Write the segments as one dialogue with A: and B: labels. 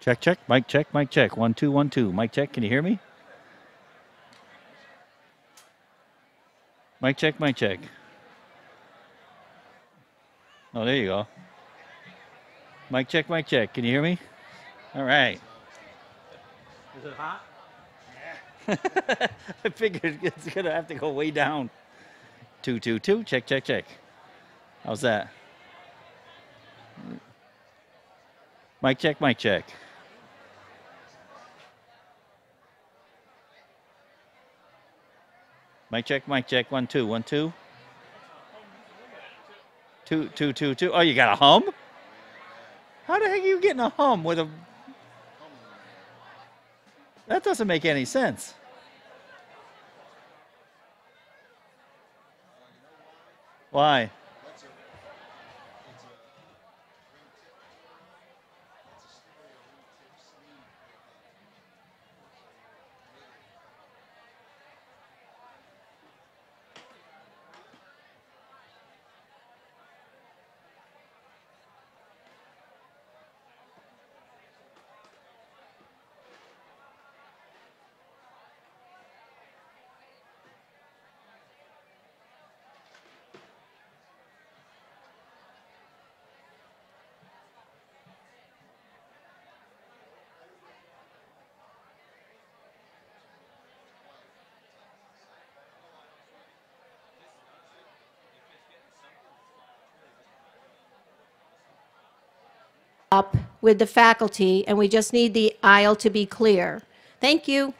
A: Check, check. Mic check, mic check. 1 2 1 2. Mic check. Can you hear me? Mic check, mic check. Oh, there you go. Mic check, mic check. Can you hear me? All right. Is it hot? Yeah. I figured it's gonna have to go way down. 2 2 2. Check, check, check. How's that? Mic check, mic check. Mic check, mic check. 1 2 1 2. 2 2 2 2. Oh, you got a hum? How the heck are you getting a hum with a? That doesn't make any sense. Why?
B: Up with the faculty, and we just need the aisle to be clear. Thank you.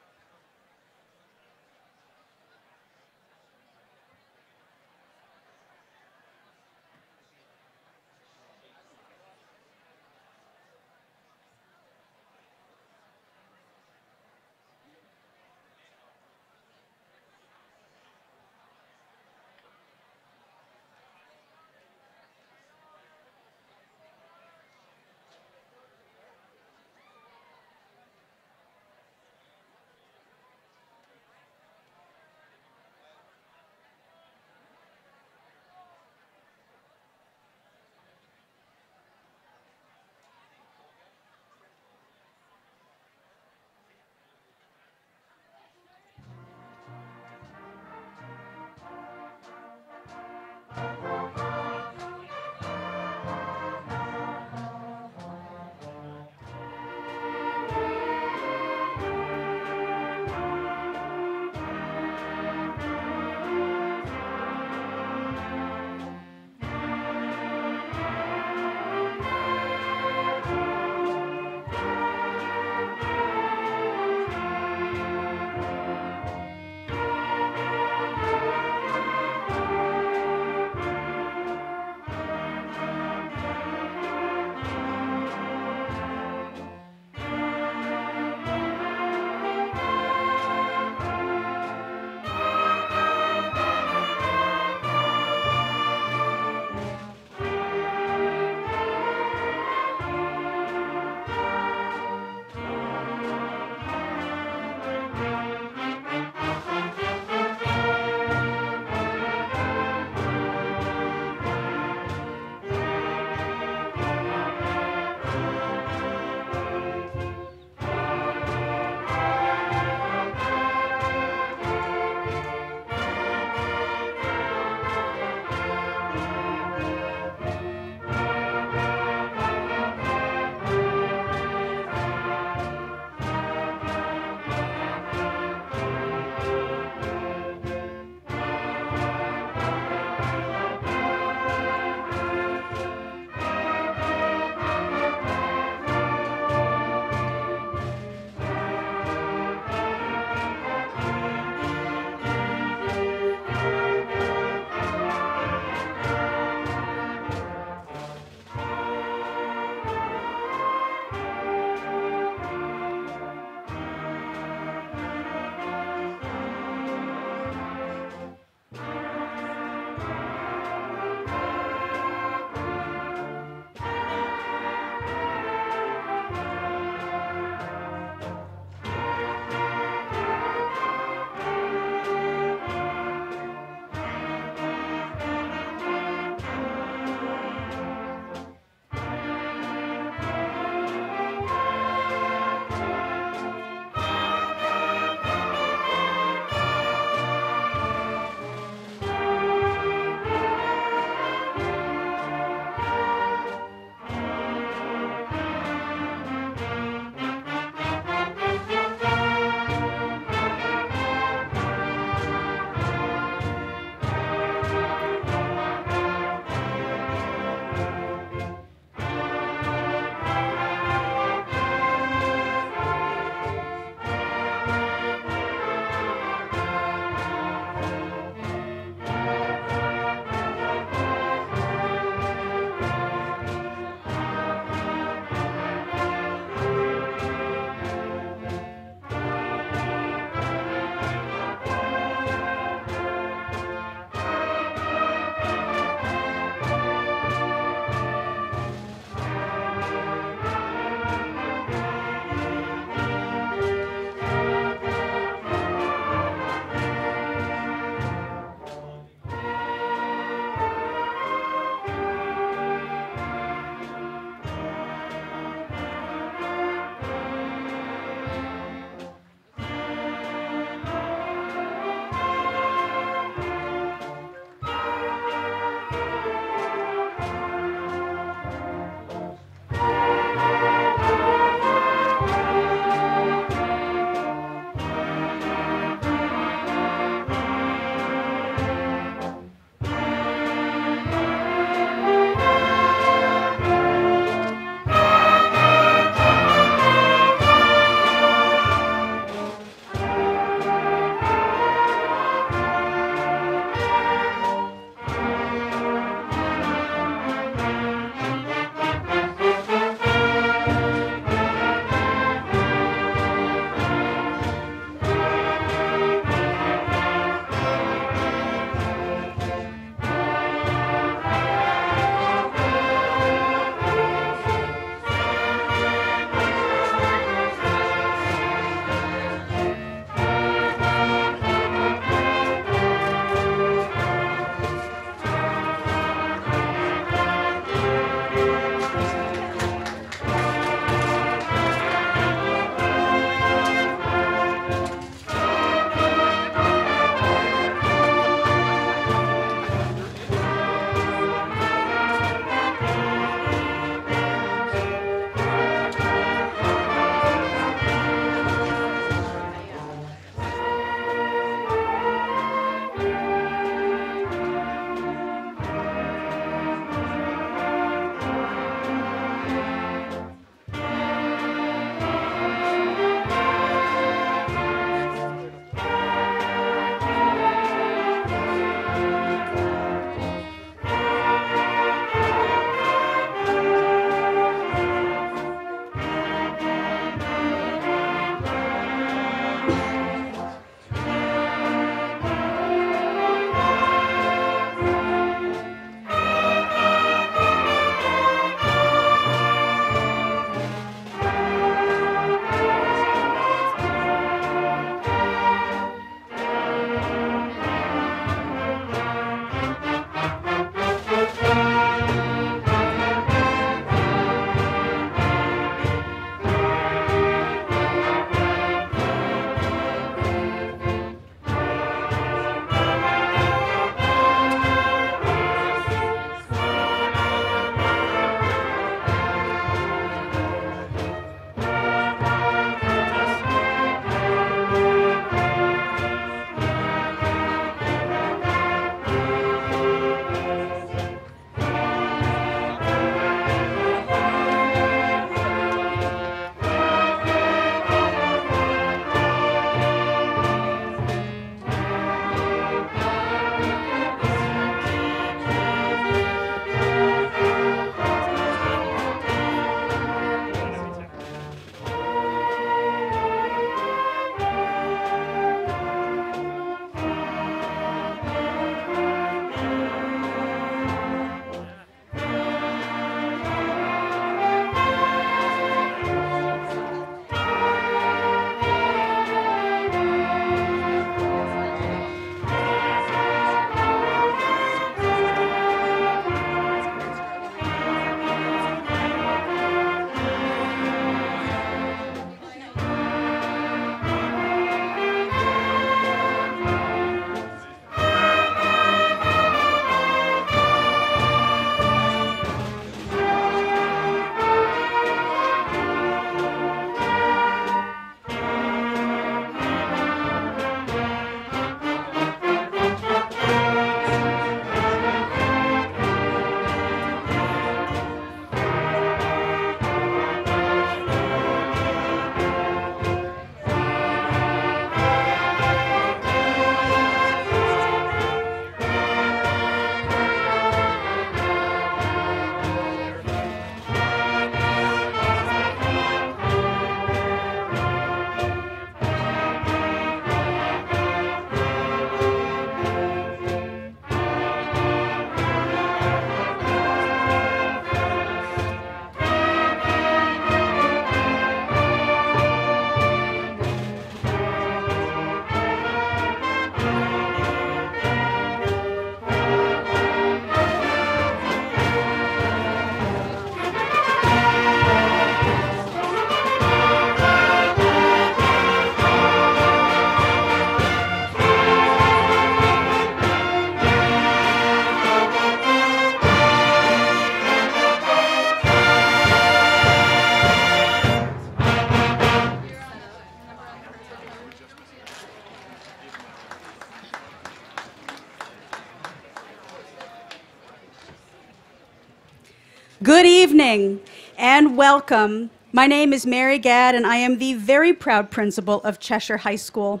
C: Good evening and welcome. My name is Mary Gadd, and I am the very proud principal of Cheshire High School.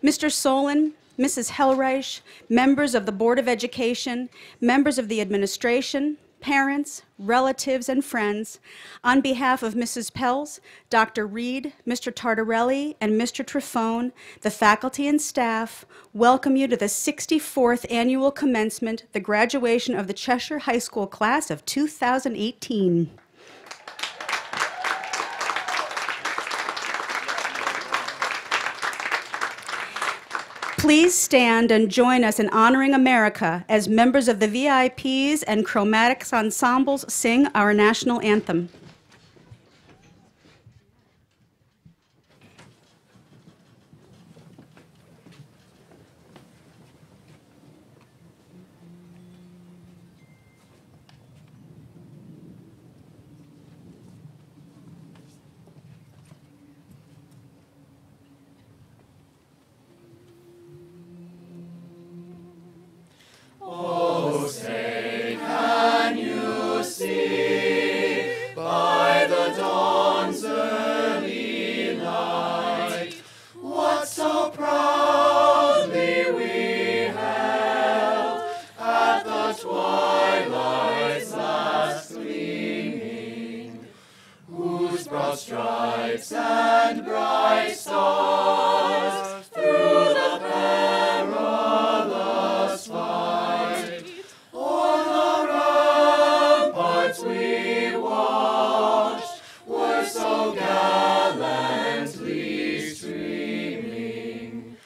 C: Mr. Solon, Mrs. Hellreich, members of the Board of Education, members of the administration, parents, relatives, and friends, on behalf of Mrs. Pels, Dr. Reed, Mr. Tartarelli, and Mr. Trifone, the faculty and staff welcome you to the 64th annual commencement, the graduation of the Cheshire High School class of 2018. Please stand and join us in honoring America as members of the VIPs and chromatics ensembles sing our national anthem.
D: Oh, say, can you see by the dawn's early light what so proudly we held at the twilight's last gleaming, whose broad stripes and bright stars through the perilous fight o'er the ramparts we watched were so gallantly streaming,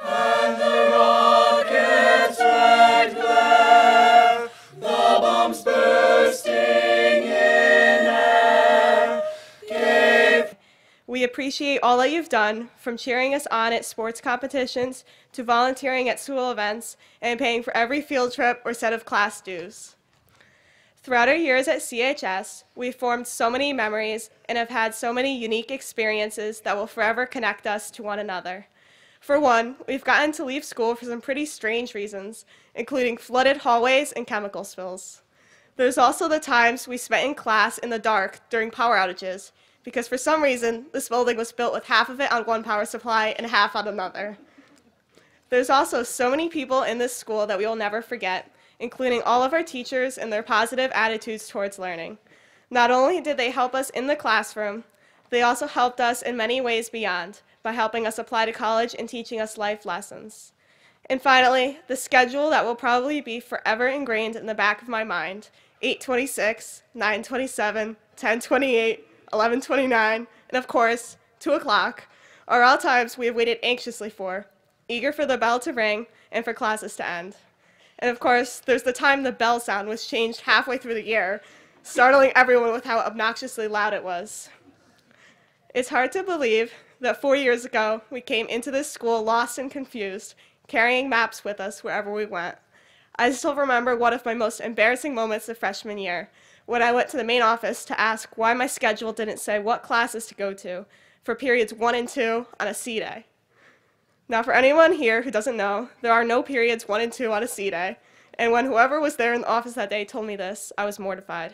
D: and the rocket's red glare, the bombs bursting in air, gave.
E: We appreciate all that you've done, from cheering us on at sports competitions to volunteering at school events and paying for every field trip or set of class dues. Throughout our years at CHS, we've formed so many memories and have had so many unique experiences that will forever connect us to one another. For one, we've gotten to leave school for some pretty strange reasons, including flooded hallways and chemical spills. There's also the times we spent in class in the dark during power outages, because for some reason, this building was built with half of it on one power supply and half on another. There's also so many people in this school that we will never forget, including all of our teachers and their positive attitudes towards learning. Not only did they help us in the classroom, they also helped us in many ways beyond by helping us apply to college and teaching us life lessons. And finally, the schedule that will probably be forever ingrained in the back of my mind, 8:26, 9:27, 10:28, 11:29, and of course, 2 o'clock, are all times we have waited anxiously for, eager for the bell to ring and for classes to end. And of course, there's the time the bell sound was changed halfway through the year, startling everyone with how obnoxiously loud it was. It's hard to believe that 4 years ago, we came into this school lost and confused, carrying maps with us wherever we went. I still remember one of my most embarrassing moments of freshman year, when I went to the main office to ask why my schedule didn't say what classes to go to for periods 1 and 2 on a C day. Now, for anyone here who doesn't know, there are no periods 1 and 2 on a C day, and when whoever was there in the office that day told me this, I was mortified.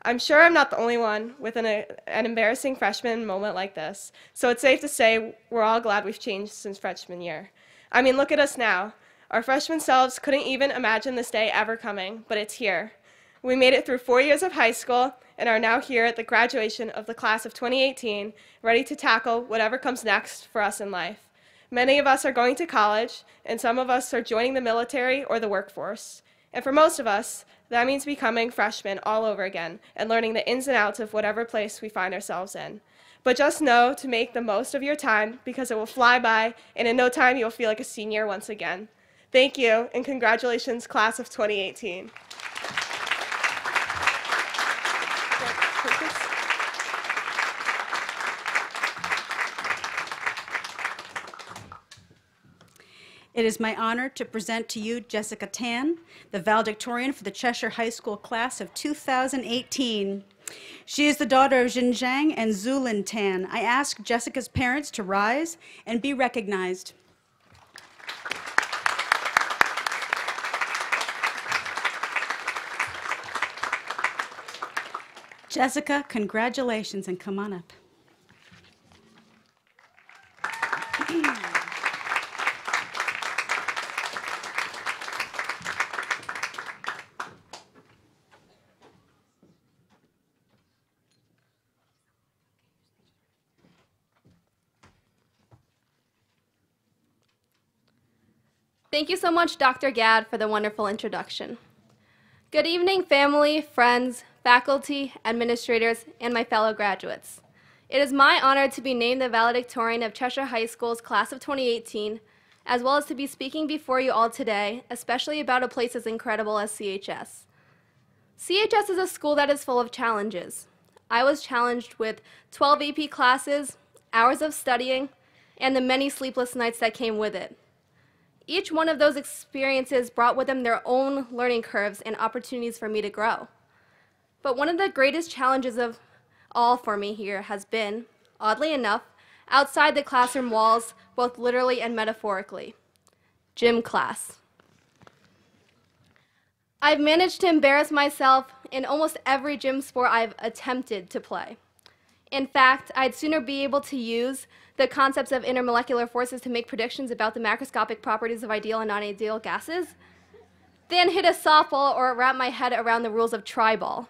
E: I'm sure I'm not the only one with an embarrassing freshman moment like this, so it's safe to say we're all glad we've changed since freshman year. I mean, look at us now. Our freshman selves couldn't even imagine this day ever coming, but it's here. We made it through 4 years of high school and are now here at the graduation of the class of 2018, ready to tackle whatever comes next for us in life. Many of us are going to college, and some of us are joining the military or the workforce. And for most of us, that means becoming freshmen all over again and learning the ins and outs of whatever place we find ourselves in. But just know to make the most of your time, because it will fly by, and in no time you'll feel like a senior once again. Thank you, and congratulations, class of 2018.
C: It is my honor to present to you Jessica Tan, the valedictorian for the Cheshire High School class of 2018. She is the daughter of Xinjiang and Zulin Tan. I ask Jessica's parents to rise and be recognized. Jessica, congratulations, and come on up.
F: Thank you so much, Dr. Gadd, for the wonderful introduction. Good evening, family, friends, faculty, administrators, and my fellow graduates. It is my honor to be named the valedictorian of Cheshire High School's class of 2018, as well as to be speaking before you all today, especially about a place as incredible as CHS. CHS is a school that is full of challenges. I was challenged with 12 AP classes, hours of studying, and the many sleepless nights that came with it. Each one of those experiences brought with them their own learning curves and opportunities for me to grow. But one of the greatest challenges of all for me here has been, oddly enough, outside the classroom walls, both literally and metaphorically: gym class. I've managed to embarrass myself in almost every gym sport I've attempted to play. In fact, I'd sooner be able to use the concepts of intermolecular forces to make predictions about the macroscopic properties of ideal and non-ideal gases than hit a softball or wrap my head around the rules of tri-ball.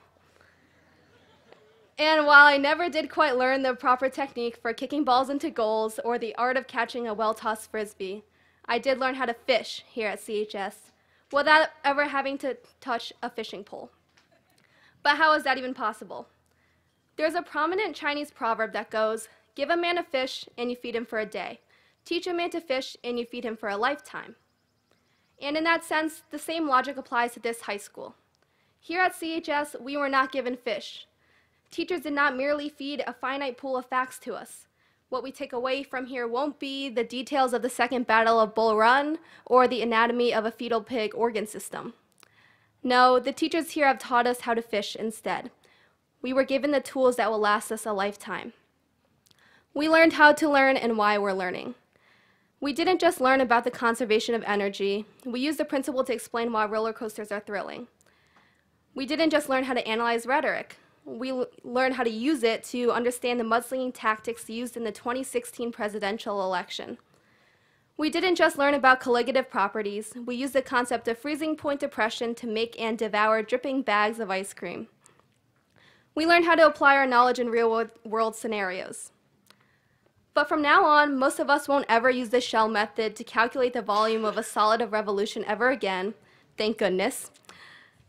F: And while I never did quite learn the proper technique for kicking balls into goals or the art of catching a well-tossed frisbee, I did learn how to fish here at CHS without ever having to touch a fishing pole. But how is that even possible? There's a prominent Chinese proverb that goes, "Give a man a fish and you feed him for a day. Teach a man to fish and you feed him for a lifetime." And in that sense, the same logic applies to this high school. Here at CHS, we were not given fish. Teachers did not merely feed a finite pool of facts to us. What we take away from here won't be the details of the Second Battle of Bull Run or the anatomy of a fetal pig organ system. No, the teachers here have taught us how to fish instead. We were given the tools that will last us a lifetime. We learned how to learn and why we're learning. We didn't just learn about the conservation of energy. We used the principle to explain why roller coasters are thrilling. We didn't just learn how to analyze rhetoric. We learned how to use it to understand the mudslinging tactics used in the 2016 presidential election. We didn't just learn about colligative properties. We used the concept of freezing point depression to make and devour dripping bags of ice cream. We learned how to apply our knowledge in real-world scenarios. But from now on, most of us won't ever use the shell method to calculate the volume of a solid of revolution ever again, thank goodness.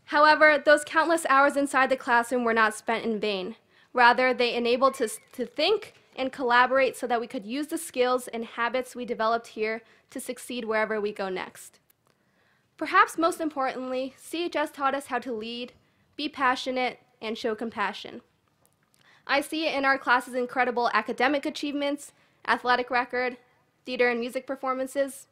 F: However, those countless hours inside the classroom were not spent in vain. Rather, they enabled us to think and collaborate so that we could use the skills and habits we developed here to succeed wherever we go next. Perhaps most importantly, CHS taught us how to lead, be passionate, and show compassion. I see it in our class's incredible academic achievements, athletic record, theater and music performances.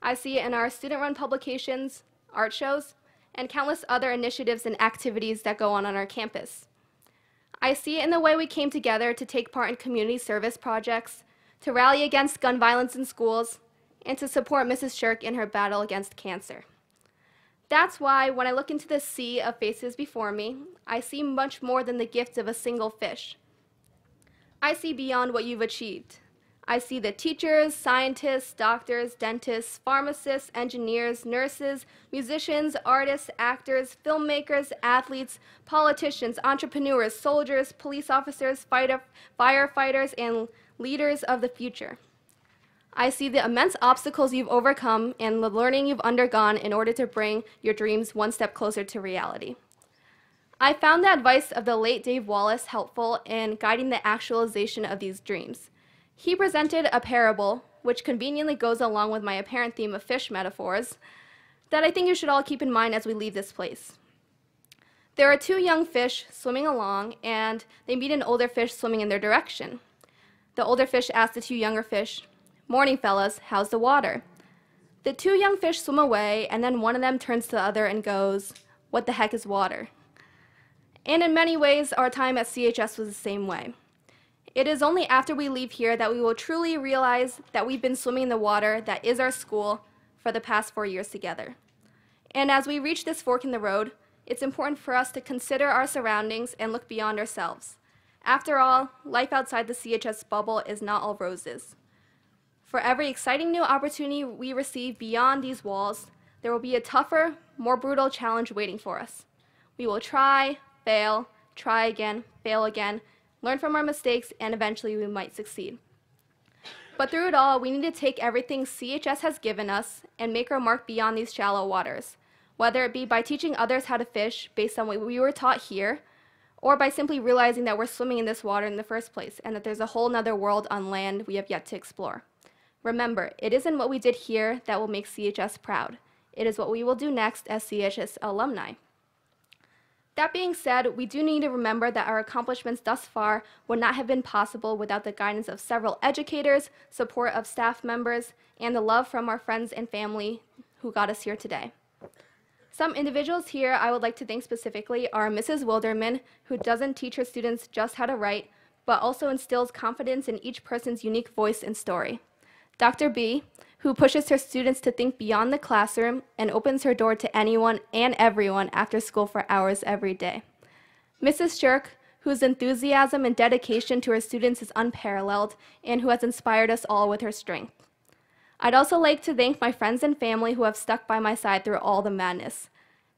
F: I see it in our student-run publications, art shows, and countless other initiatives and activities that go on our campus. I see it in the way we came together to take part in community service projects, to rally against gun violence in schools, and to support Mrs. Shirk in her battle against cancer. That's why when I look into the sea of faces before me, I see much more than the gift of a single fish. I see beyond what you've achieved. I see the teachers, scientists, doctors, dentists, pharmacists, engineers, nurses, musicians, artists, actors, filmmakers, athletes, politicians, entrepreneurs, soldiers, police officers, firefighters, and leaders of the future. I see the immense obstacles you've overcome and the learning you've undergone in order to bring your dreams one step closer to reality. I found the advice of the late Dave Wallace helpful in guiding the actualization of these dreams. He presented a parable, which conveniently goes along with my apparent theme of fish metaphors, that I think you should all keep in mind as we leave this place. There are two young fish swimming along, and they meet an older fish swimming in their direction. The older fish asks the two younger fish, "Morning, fellas, how's the water?" The two young fish swim away, and then one of them turns to the other and goes, "What the heck is water?" And in many ways, our time at CHS was the same way. It is only after we leave here that we will truly realize that we've been swimming in the water that is our school for the past 4 years together. And as we reach this fork in the road, It's important for us to consider our surroundings and look beyond ourselves. After all, life outside the CHS bubble is not all roses. For every exciting new opportunity we receive beyond these walls, there will be a tougher, more brutal challenge waiting for us. We will try again, fail again, learn from our mistakes, and eventually we might succeed. But through it all, we need to take everything CHS has given us and make our mark beyond these shallow waters, whether it be by teaching others how to fish based on what we were taught here, or by simply realizing that we're swimming in this water in the first place and that there's a whole nother world on land we have yet to explore. Remember, it isn't what we did here that will make CHS proud. It is what we will do next as CHS alumni. That being said, we do need to remember that our accomplishments thus far would not have been possible without the guidance of several educators, support of staff members, and the love from our friends and family who got us here today. Some individuals here I would like to thank specifically are Mrs. Wilderman, who doesn't teach her students just how to write, but also instills confidence in each person's unique voice and story. Dr. B, who pushes her students to think beyond the classroom and opens her door to anyone and everyone after school for hours every day. Mrs. Shirk, whose enthusiasm and dedication to her students is unparalleled and who has inspired us all with her strength. I'd also like to thank my friends and family who have stuck by my side through all the madness.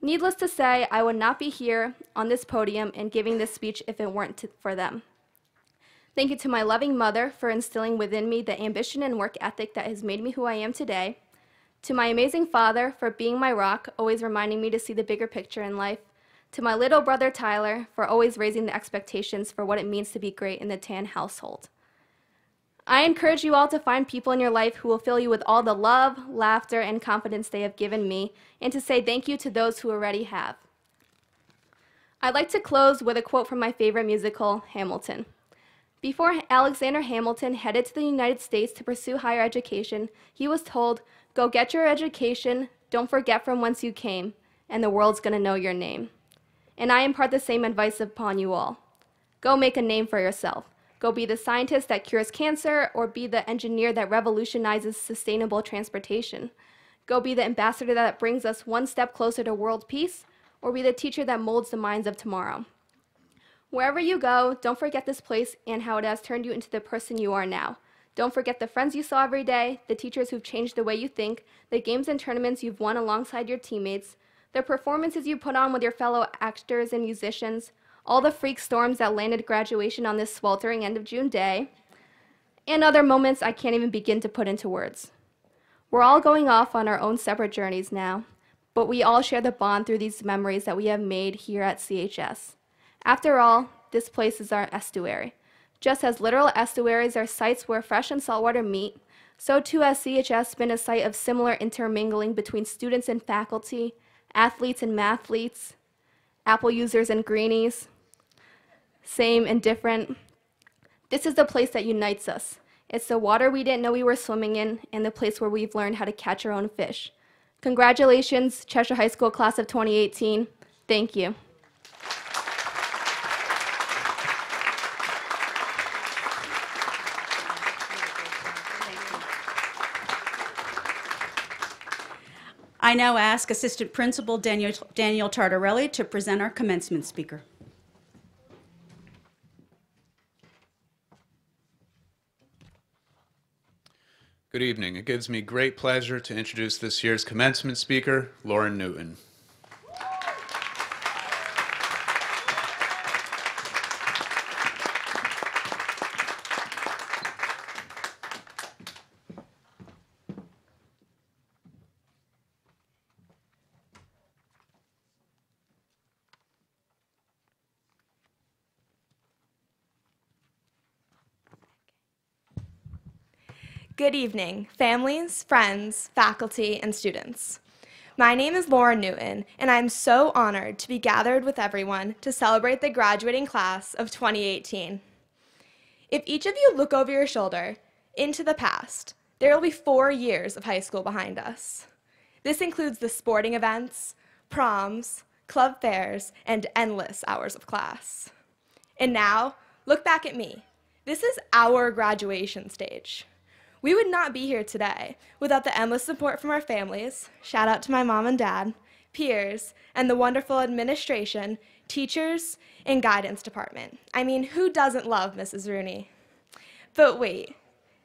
F: Needless to say, I would not be here on this podium and giving this speech if it weren't for them. Thank you to my loving mother for instilling within me the ambition and work ethic that has made me who I am today. To my amazing father for being my rock, always reminding me to see the bigger picture in life. To my little brother Tyler for always raising the expectations for what it means to be great in the Tan household. I encourage you all to find people in your life who will fill you with all the love, laughter, and confidence they have given me, and to say thank you to those who already have. I'd like to close with a quote from my favorite musical, Hamilton. Before Alexander Hamilton headed to the United States to pursue higher education, he was told, "Go get your education, don't forget from whence you came, and the world's gonna know your name." And I impart the same advice upon you all. Go make a name for yourself. Go be the scientist that cures cancer, or be the engineer that revolutionizes sustainable transportation. Go be the ambassador that brings us one step closer to world peace, or be the teacher that molds the minds of tomorrow. Wherever you go, don't forget this place and how it has turned you into the person you are now. Don't forget the friends you saw every day, the teachers who've changed the way you think, the games and tournaments you've won alongside your teammates, the performances you put on with your fellow actors and musicians, all the freak storms that landed graduation on this sweltering end of June day, and other moments I can't even begin to put into words. We're all going off on our own separate journeys now, but we all share the bond through these memories that we have made here at CHS. After all, this place is our estuary. Just as literal estuaries are sites where fresh and saltwater meet, so too has CHS been a site of similar intermingling between students and faculty, athletes and mathletes, Apple users and greenies, same and different. This is the place that unites us. It's the water we didn't know we were swimming in, and the place where we've learned how to catch our own fish. Congratulations, Cheshire High School Class of 2018. Thank you.
C: I now ask Assistant Principal Daniel Tartarelli to present our commencement speaker.
G: Good evening. It gives me great pleasure to introduce this year's commencement speaker, Lauren Newton.
H: Good evening, families, friends, faculty, and students. My name is Lauren Newton, and I'm so honored to be gathered with everyone to celebrate the graduating class of 2018. If each of you look over your shoulder into the past, there will be 4 years of high school behind us. This includes the sporting events, proms, club fairs, and endless hours of class. And now, look back at me. This is our graduation stage. We would not be here today without the endless support from our families, shout out to my mom and dad, peers, and the wonderful administration, teachers, and guidance department. I mean, who doesn't love Mrs. Rooney? But wait,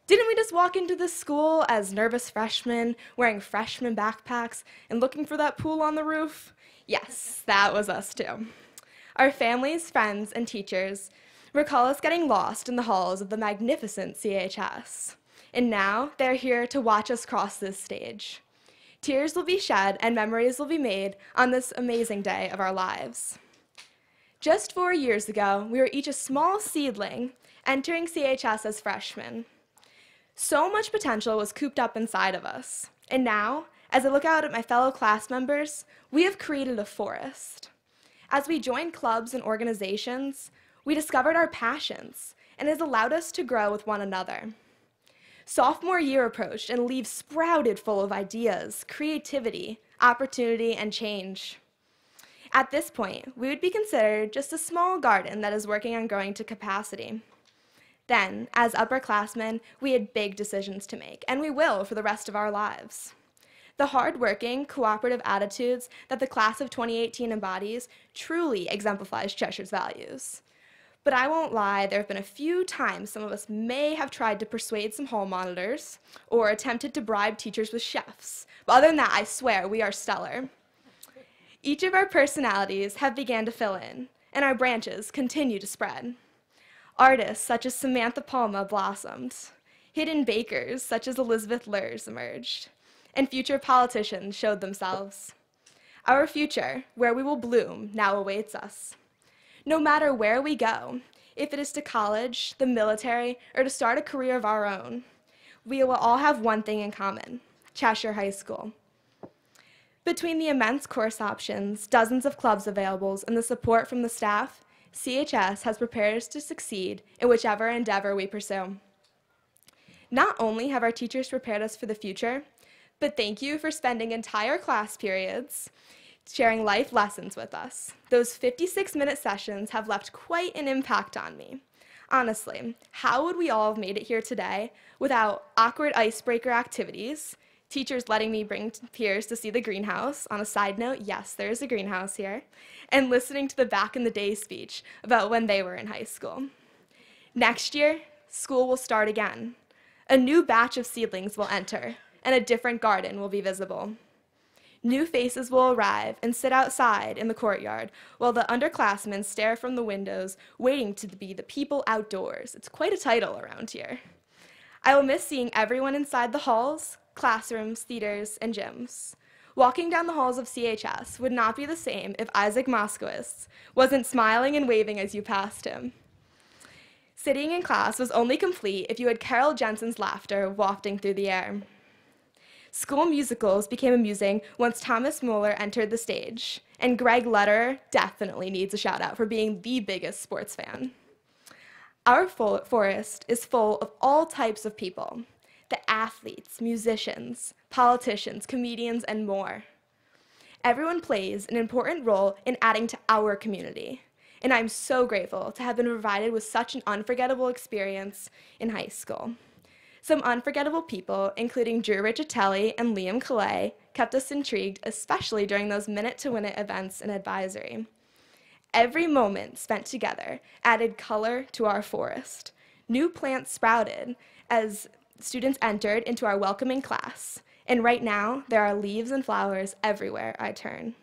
H: didn't we just walk into this school as nervous freshmen, wearing freshman backpacks, and looking for that pool on the roof? Yes, that was us too. Our families, friends, and teachers recall us getting lost in the halls of the magnificent CHS. And now they're here to watch us cross this stage. Tears will be shed and memories will be made on this amazing day of our lives. Just 4 years ago, we were each a small seedling entering CHS as freshmen. So much potential was cooped up inside of us. And now, as I look out at my fellow class members, we have created a forest. As we joined clubs and organizations, we discovered our passions, and it has allowed us to grow with one another. Sophomore year approached and leaves sprouted full of ideas, creativity, opportunity, and change. At this point, we would be considered just a small garden that is working on growing to capacity. Then, as upperclassmen, we had big decisions to make, and we will for the rest of our lives. The hardworking, cooperative attitudes that the class of 2018 embodies truly exemplifies Cheshire's values. But I won't lie, there have been a few times some of us may have tried to persuade some hall monitors or attempted to bribe teachers with chefs. But other than that, I swear, we are stellar. Each of our personalities have began to fill in, and our branches continue to spread. Artists such as Samantha Palma blossomed. Hidden bakers such as Elizabeth Lurs emerged. And future politicians showed themselves. Our future, where we will bloom, now awaits us. No matter where we go, if it is to college, the military, or to start a career of our own, we will all have one thing in common: Cheshire High School. Between the immense course options, dozens of clubs available, and the support from the staff, CHS has prepared us to succeed in whichever endeavor we pursue. Not only have our teachers prepared us for the future, but thank you for spending entire class periods sharing life lessons with us. Those 56-minute sessions have left quite an impact on me. Honestly, how would we all have made it here today without awkward icebreaker activities, teachers letting me bring peers to see the greenhouse? On a side note, yes, there is a greenhouse here, and listening to the back in the day speech about when they were in high school. Next year, school will start again. A new batch of seedlings will enter, and a different garden will be visible. New faces will arrive and sit outside in the courtyard while the underclassmen stare from the windows, waiting to be the people outdoors. It's quite a title around here. I will miss seeing everyone inside the halls, classrooms, theaters, and gyms. Walking down the halls of CHS would not be the same if Isaac Moskowitz wasn't smiling and waving as you passed him. Sitting in class was only complete if you had Carol Jensen's laughter wafting through the air. School musicals became amusing once Thomas Mueller entered the stage, and Greg Lederer definitely needs a shout out for being the biggest sports fan. Our forest is full of all types of people: the athletes, musicians, politicians, comedians, and more. Everyone plays an important role in adding to our community, and I'm so grateful to have been provided with such an unforgettable experience in high school. Some unforgettable people, including Drew Riccitelli and Liam Calais, kept us intrigued, especially during those minute-to-minute events and advisory. Every moment spent together added color to our forest. New plants sprouted as students entered into our welcoming class, and right now there are leaves and flowers everywhere I turn.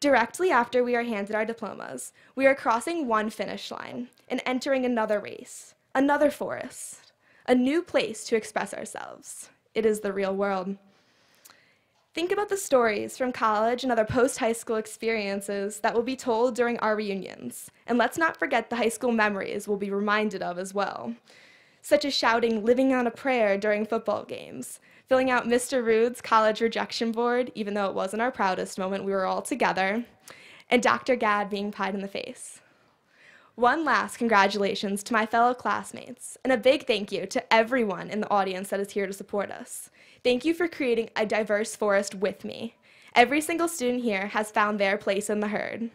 H: Directly after we are handed our diplomas, we are crossing one finish line and entering another race, another forest. A new place to express ourselves. It is the real world. Think about the stories from college and other post-high school experiences that will be told during our reunions. And let's not forget the high school memories we'll be reminded of as well, such as shouting "Living on a Prayer" during football games, filling out Mr. Rude's college rejection board, even though it wasn't our proudest moment, we were all together, and Dr. Gadd being pied in the face. One last congratulations to my fellow classmates, and a big thank you to everyone in the audience that is here to support us. Thank you for creating a diverse forest with me. Every single student here has found their place in the herd.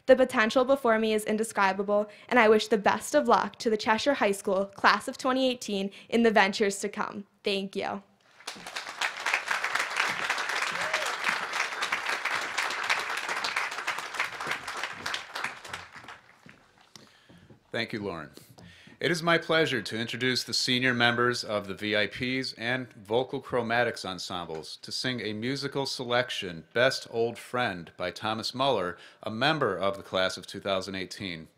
H: The potential before me is indescribable, and I wish the best of luck to the Cheshire High School class of 2018 in the ventures to come. Thank you.
G: Thank you, Lauren. It is my pleasure to introduce the senior members of the VIPs and vocal chromatics ensembles to sing a musical selection, Best Old Friend by Thomas Muller, a member of the class of 2018.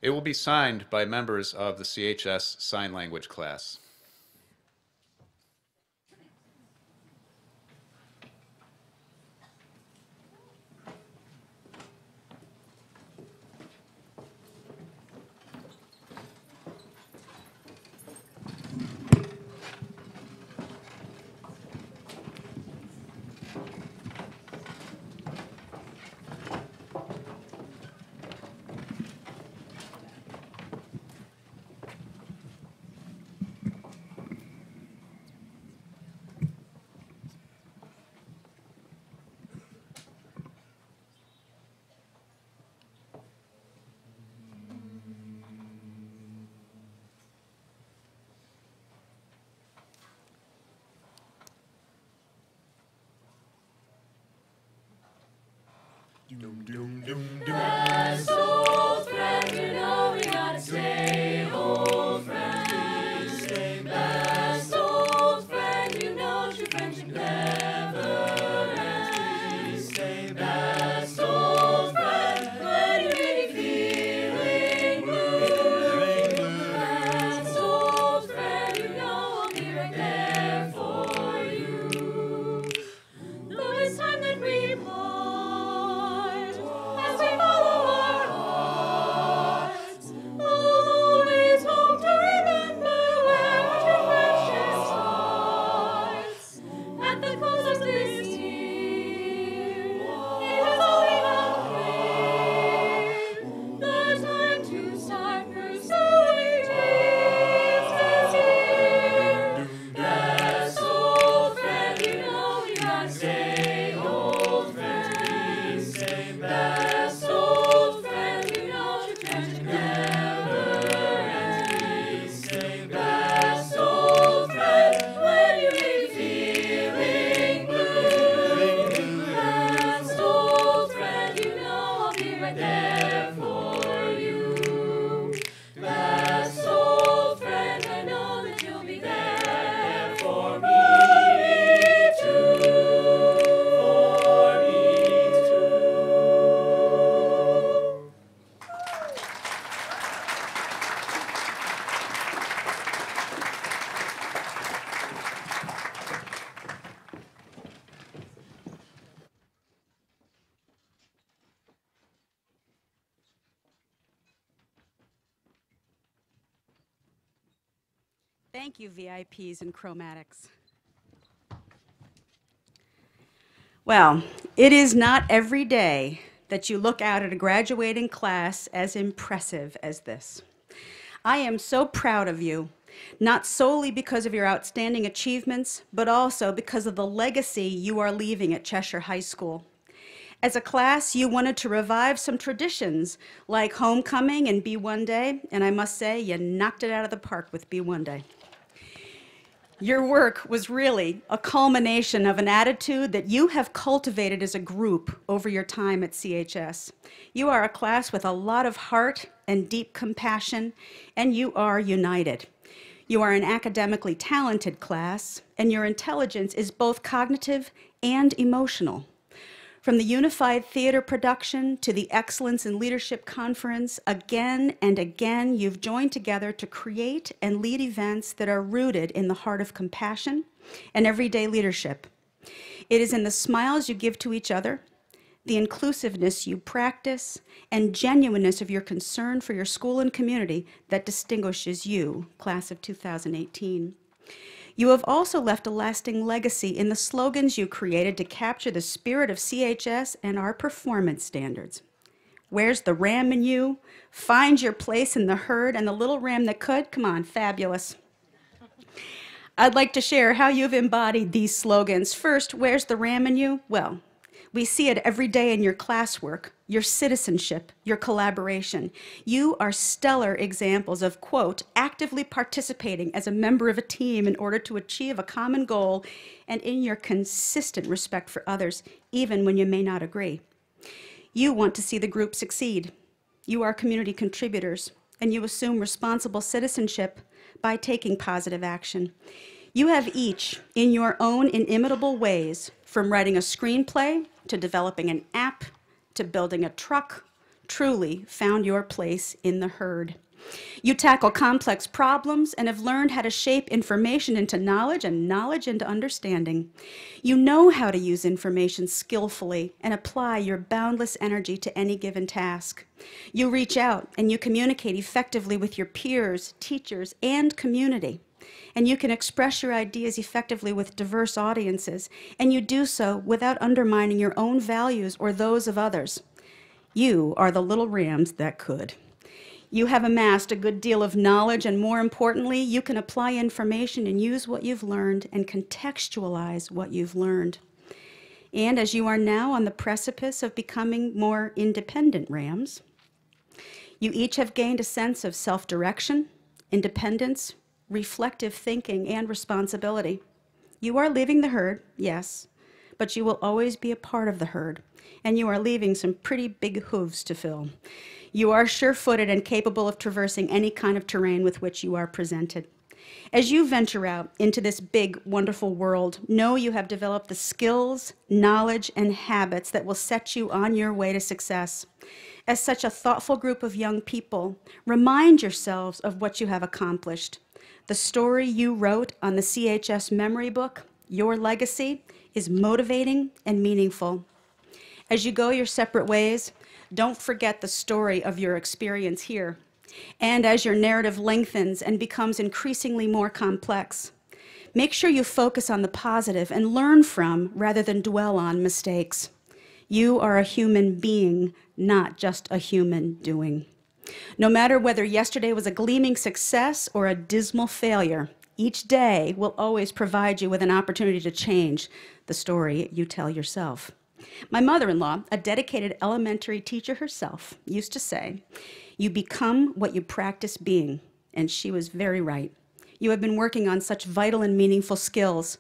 G: It will be signed by members of the CHS Sign Language class.
D: Best old friend, you know we gotta stay old friends. Best old friend, you know true friendship never ends. Best old friend, when you may be feeling blue. Best old friend, you know I'll be right there for you. Though it's time that we part, as we follow our hearts, I'll always hope to remember where our true friendship starts. At the close of this year, it is all we have prayed. The time to start pursuing dreams is here. Best old friend, you know we gotta stay old friends. Best old friend, you know true friendship never ends. Best old friend, when you may be feeling blue. Best old friend, you know I'll be right there for you. Best old friend, I know that you'll be there for me too. For me too.
C: Thank you, VIPs and chromatics. Well, it is not every day that you look out at a graduating class as impressive as this. I am so proud of you, not solely because of your outstanding achievements, but also because of the legacy you are leaving at Cheshire High School. As a class, you wanted to revive some traditions like homecoming and Be One Day, and I must say, you knocked it out of the park with Be One Day. Your work was really a culmination of an attitude that you have cultivated as a group over your time at CHS. You are a class with a lot of heart and deep compassion, and you are united. You are an academically talented class, and your intelligence is both cognitive and emotional. From the Unified Theater production to the Excellence in Leadership Conference, again and again, you've joined together to create and lead events that are rooted in the heart of compassion and everyday leadership. It is in the smiles you give to each other, the inclusiveness you practice, and genuineness of your concern for your school and community that distinguishes you, class of 2018. You have also left a lasting legacy in the slogans you created to capture the spirit of CHS and our performance standards. Where's the ram in you? Find your place in the herd, and the little ram that could? Come on, fabulous. I'd like to share how you've embodied these slogans. First, where's the ram in you? Well, we see it every day in your classwork, your citizenship, your collaboration. You are stellar examples of, quote, actively participating as a member of a team in order to achieve a common goal, and in your consistent respect for others, even when you may not agree. You want to see the group succeed. You are community contributors. and you assume responsible citizenship by taking positive action. You have each, in your own inimitable ways, from writing a screenplay to developing an app to building a truck, truly found your place in the herd. You tackle complex problems and have learned how to shape information into knowledge and knowledge into understanding. You know how to use information skillfully and apply your boundless energy to any given task. You reach out and you communicate effectively with your peers, teachers, and community. And you can express your ideas effectively with diverse audiences, and you do so without undermining your own values or those of others. You are the little rams that could. You have amassed a good deal of knowledge, and more importantly, you can apply information and use what you've learned and contextualize what you've learned. And as you are now on the precipice of becoming more independent rams, you each have gained a sense of self-direction, independence, reflective thinking, and responsibility. You are leaving the herd, yes, but you will always be a part of the herd, and you are leaving some pretty big hooves to fill. You are sure-footed and capable of traversing any kind of terrain with which you are presented. As you venture out into this big, wonderful world, know you have developed the skills, knowledge, and habits that will set you on your way to success. As such a thoughtful group of young people, remind yourselves of what you have accomplished. The story you wrote on the CHS memory book, your legacy, is motivating and meaningful. As you go your separate ways, don't forget the story of your experience here. And as your narrative lengthens and becomes increasingly more complex, make sure you focus on the positive and learn from rather than dwell on mistakes. You are a human being, not just a human doing. No matter whether yesterday was a gleaming success or a dismal failure, each day will always provide you with an opportunity to change the story you tell yourself. My mother-in-law, a dedicated elementary teacher herself, used to say, "You become what you practice being," and she was very right. You have been working on such vital and meaningful skills.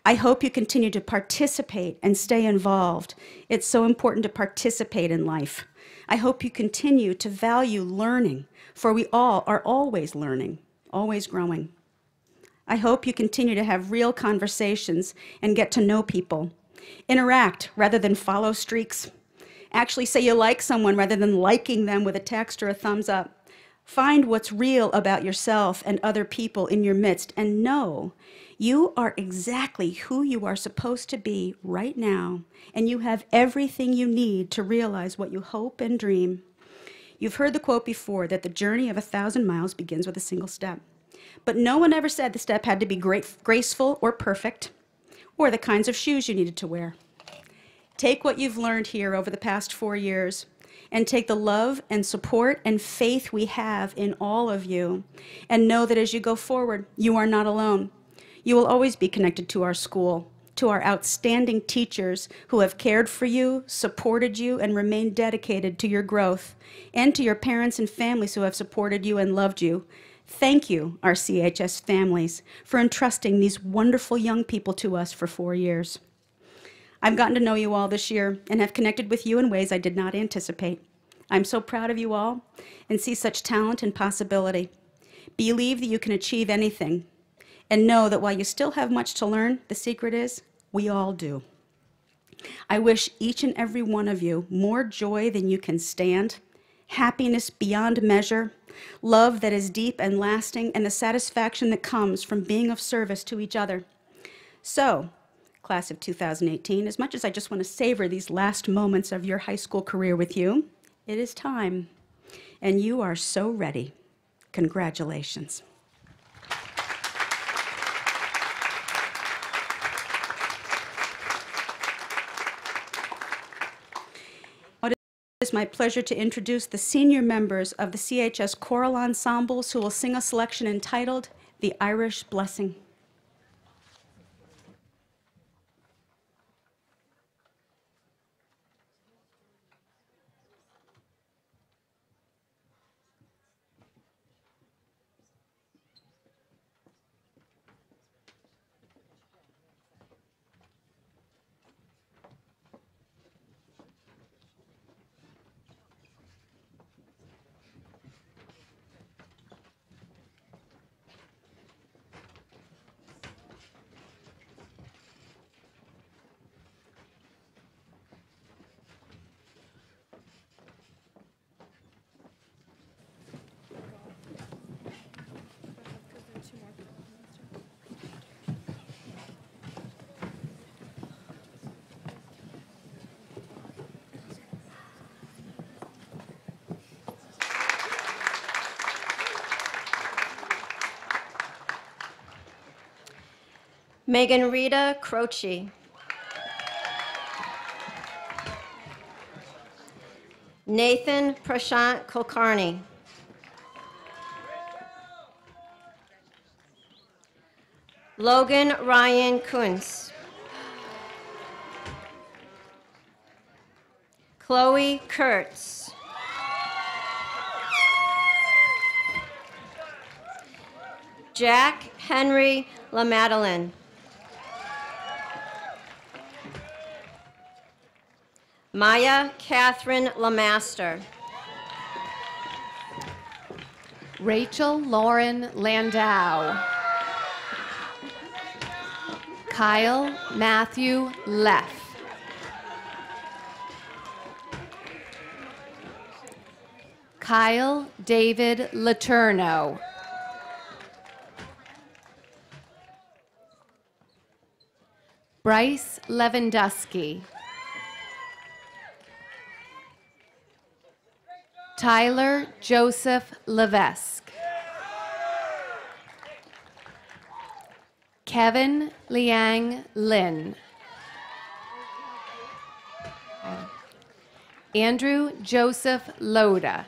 C: I hope you continue to participate and stay involved. It's so important to participate in life. I hope you continue to value learning, for we all are always learning, always growing. I hope you continue to have real conversations and get to know people. Interact rather than follow streaks. Actually say you like someone rather than liking them with a text or a thumbs up. Find what's real about yourself and other people in your midst, and know you are exactly who you are supposed to be right now, and you have everything you need to realize what you hope and dream. You've heard the quote before that the journey of 1,000 miles begins with a single step. But no one ever said the step had to be graceful or perfect, or the kinds of shoes you needed to wear. Take what you've learned here over the past 4 years, and take the love and support and faith we have in all of you, and know that as you go forward, you are not alone. You will always be connected to our school, to our outstanding teachers who have cared for you, supported you, and remained dedicated to your growth, and to your parents and families who have supported you and loved you. Thank you, our CHS families, for entrusting these wonderful young people to us for 4 years. I've gotten to know you all this year and have connected with you in ways I did not anticipate. I'm so proud of you all and see such talent and possibility. Believe that you can achieve anything, and know that while you still have much to learn, the secret is we all do. I wish each and every one of you more joy than you can stand, happiness beyond measure, love that is deep and lasting, and the satisfaction that comes from being of service to each other. So, class of 2018, as much as I just want to savor these last moments of your high school career with you, it is time, and you are so ready. Congratulations. It is my pleasure to introduce the senior members of the CHS choral ensembles who will sing a selection entitled "The Irish Blessing."
B: Megan Rita Croce. Nathan Prashant Kulkarni. Logan Ryan Kuntz. Chloe Kurtz. Jack Henry LaMadeline. Maya Catherine Lamaster.
I: Rachel Lauren Landau. Kyle Matthew Leff. Kyle David Laterno. Bryce Lewandowski. Tyler Joseph Levesque. Kevin Liang Lin. Andrew Joseph Loda.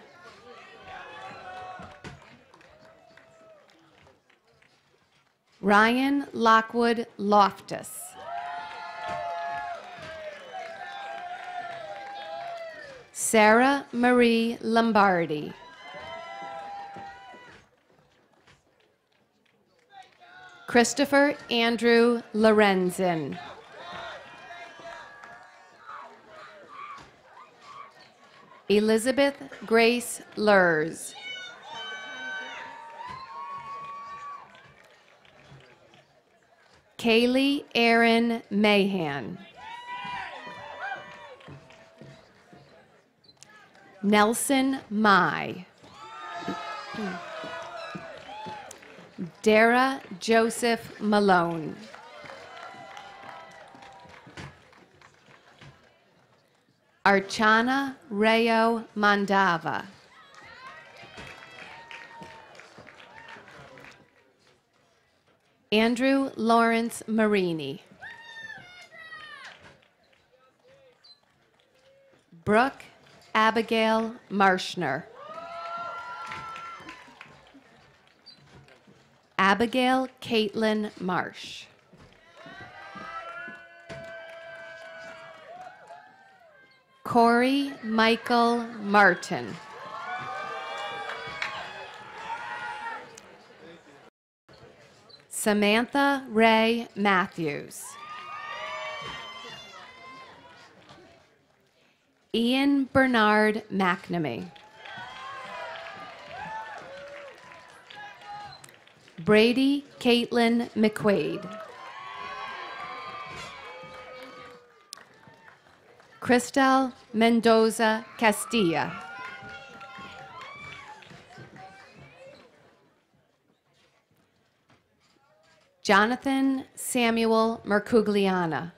I: Ryan Lockwood Loftus. Sarah Marie Lombardi. Christopher Andrew Lorenzen. Elizabeth Grace Lurs. Kaylee Erin Mahan. Nelson Mai. Dara Joseph Malone. Archana Rayo Mandava. Andrew Lawrence Marini. Brooke Abigail Marshner. Abigail Caitlin Marsh. Corey Michael Martin. Samantha Ray Matthews. Ian Bernard McNamee. Brady Caitlin McQuaid. Cristel Mendoza Castilla. Jonathan Samuel Mercugliana.